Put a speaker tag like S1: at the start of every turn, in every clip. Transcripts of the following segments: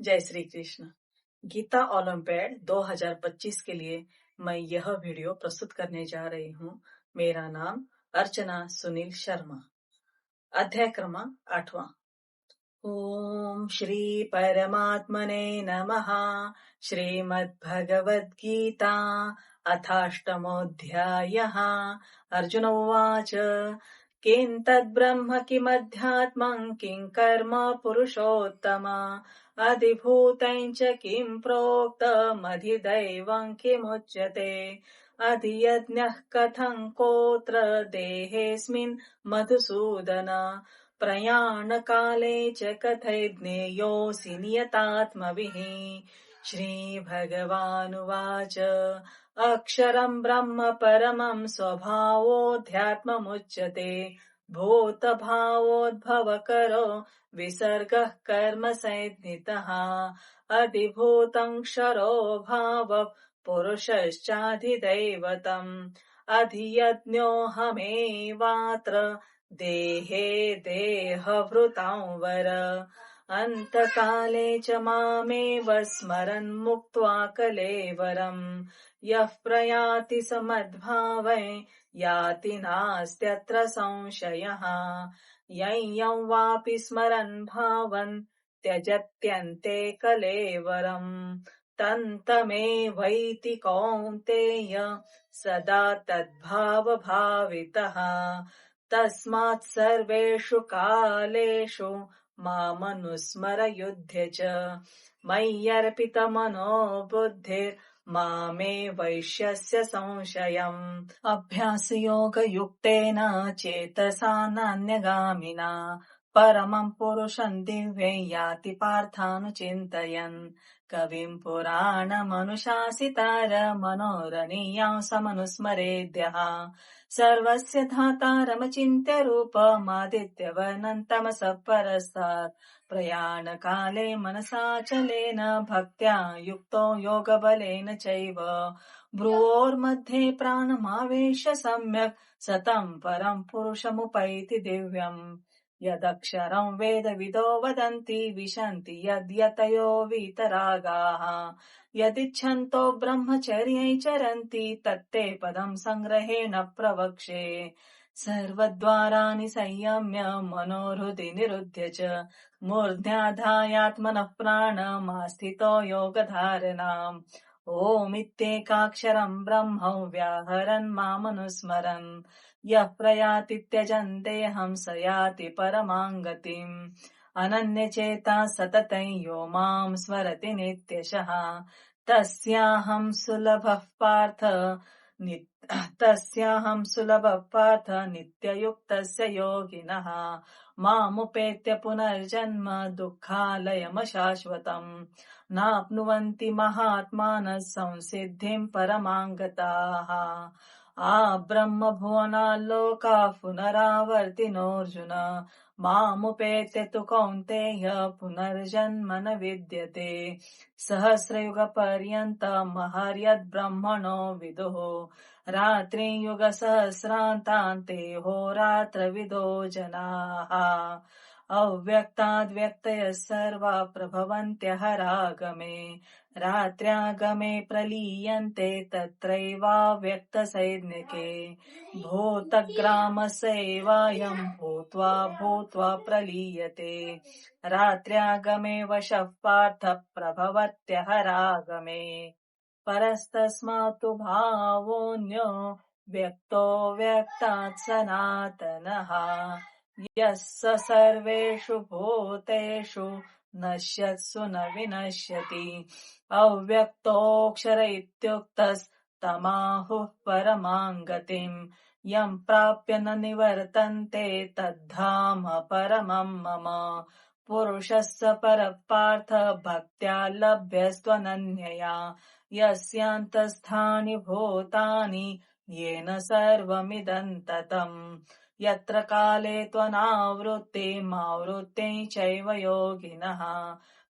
S1: जय श्री कृष्ण। गीता ओलंपियाड 2025 के लिए मैं यह वीडियो प्रस्तुत करने जा रही हूँ। मेरा नाम अर्चना सुनील शर्मा। अध्याय क्रमांक 8वां। ओम श्री परमात्मने नमः। श्रीमद्भगवद्गीता अथाष्टमोऽध्यायः। अर्जुन उवाच किं तद्ब्रह्म किमध्यात्मं किं कर्म पुरुषोत्तम अधिभूतं च किं प्रोक्तमधिदैवं किमुच्यते अधियज्ञः कथं कोत्र देहेऽस्मिन् मधुसूदन प्रयाणकाले च कथैज्ञेयोऽसि नियतात्मभिः। श्रीभगवानुवाच अक्षरं ब्रह्म परमं स्वभावोऽध्यात्ममुच्यते भूतभावोद्भवकरो विसर्गः कर्म संज्ञितः अधिभूतं क्षरो भावः पुरुषश्चाधिदैवतम् अधियज्ञोऽहमेवात्र देहे देहभृतां वर अन्तकाले च मामेव स्मरन् मुक्त्वा कलेवरम् यः प्रयाति स मद्भावै याति नास्त्यत्र संशयः यं वापि स्मरन् भावन् त्यजत्यन्ते कलेवरम् तन्तमेवैति कौन्तेय सदा तद्भावभावितः तस्मात् सर्वेषु कालेषु मामनुस्मर युध्य च मय्यर्पितमनो बुद्धिर्मामे वैश्यस्य संशयम् अभ्यासयोगयुक्तेन चेतसा नान्यगामिना परमं पुरुषं दिव्यं याति पार्थानुचिन्तयन् कविं पुराणमनुशासितार मनोरणीयां समनुस्मरेद्यः सर्वस्य धातारमचिन्त्य रूपमादित्यवर्णं तमसः परस्तात् प्रयाणकाले मनसाचलेन भक्त्या युक्तो योगबलेन चैव भ्रुवोर्मध्ये प्राणमावेश्य सम्यक् सतं परं पुरुषमुपैति दिव्यम् यदक्षरं वेदविदो वदन्ति विशन्ति यद्यतयो वीतरागाः यदिच्छन्तो ब्रह्मचर्यै चरन्ति तत्ते पदं संग्रहेण प्रवक्ष्ये सर्वद्वाराणि संयम्य मनोहृदि निरुध्य च मूर्ध्याधायात्मनः प्राणमास्थितो योगधारणाम् ओमित्येकाक्षरम् ब्रह्म व्याहरन् मामनुस्मरन् यः प्रयाति त्यजन् देहं स याति परमां गतिम् अनन्यचेता सततं यो मां स्मरति नित्यशः तस्याहं सुलभः पार्थ नित्ययुक्तस्य योगिनः मामुपेत्य पुनर्जन्म दुःखालयमशाश्वतम् नाप्नुवन्ति महात्मानः संसिद्धिं परमां गताः ब्रह्मभुवनाल्लोकाः पुनरावर्तिनोऽर्जुन मामुपेत्य तु कौन्तेय पुनर्जन्म न विद्यते सहस्रयुगपर्यन्तमहर्यद्ब्रह्मणो विदुः रात्रियुगसहस्रान्तान्ते होरात्रविदो जनाः अव्यक्ताद्व्यक्तयः सर्वा प्रभवन्त्यहरागमे रात्र्यागमे प्रलीयन्ते तत्रैवाव्यक्तसैज्ञके भूतग्रामस्यैवायं भूत्वा भूत्वा प्रलीयते रात्र्यागमे वशः पार्थ प्रभवत्यहरागमे परस्तस्मात्तु भावोऽन्यो व्यक्तो व्यक्तात् सनातनः यः स सर्वेषु भूतेषु नश्यत्सु न विनश्यति अव्यक्तोऽक्षर इत्युक्तस्तमाहुः परमां गतिम् यं प्राप्य न निवर्तन्ते तद्धाम परमं मम पुरुषस्य परः पार्थ भक्त्या लभ्यस्त्वनन्यया यस्यान्तस्थानि भूतानि येन सर्वमिदं ततम् यत्र काले त्वनावृत्तिमावृत्तिं चैव योगिनः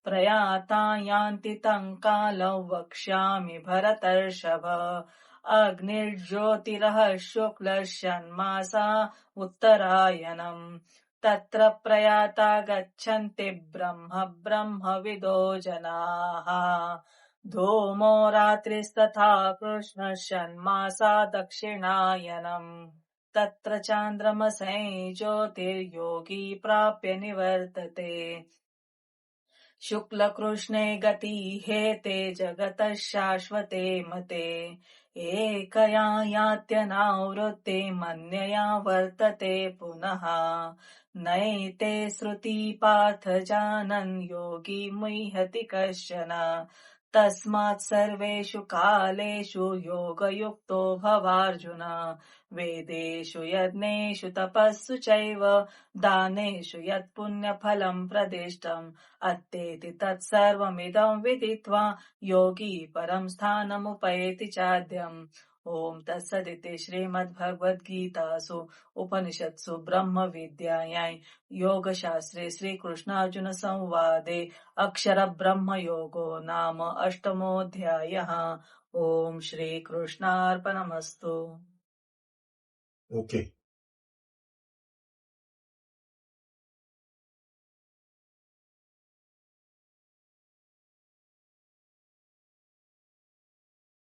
S1: प्रयाता यान्ति तं कालं वक्ष्यामि भरतर्षभ अग्निर्ज्योतिरः शुक्लः षण्मासा उत्तरायणम् तत्र प्रयाता गच्छन्ति ब्रह्मविदो जनाः। धूमो रात्रिस्तथा कृष्णः षण्मासा दक्षिणायनम्। तत्र चान्द्रमसै ज्योतिर्योगी प्राप्य निवर्तते। शुक्लकृष्णे गतिहेते जगतः शाश्वते मते। एकया यात्यनावृत्ते मन्यया वर्तते पुनः। नैते श्रुति पार्थ जानन् योगी मुह्यति कश्चन। तस्मात् सर्वेषु कालेषु योगयुक्तो भवार्जुन। वेदेषु यज्ञेषु तपस्सु चैव दानेषु यत् पुण्यफलम् प्रदिष्टम् अत्तेति तत्सर्वमिदं विदित्वा योगी परं स्थानमुपैति चाद्यम्। ॐ तत्सदिति श्रीमद्भगवद्गीतासु उपनिषत्सु ब्रह्मविद्यायां योगशास्त्रे श्रीकृष्णार्जुन संवादे अक्षरब्रह्मयोगो नाम अष्टमोऽध्यायः। ॐ श्रीकृष्णार्पणमस्तु।
S2: Okay.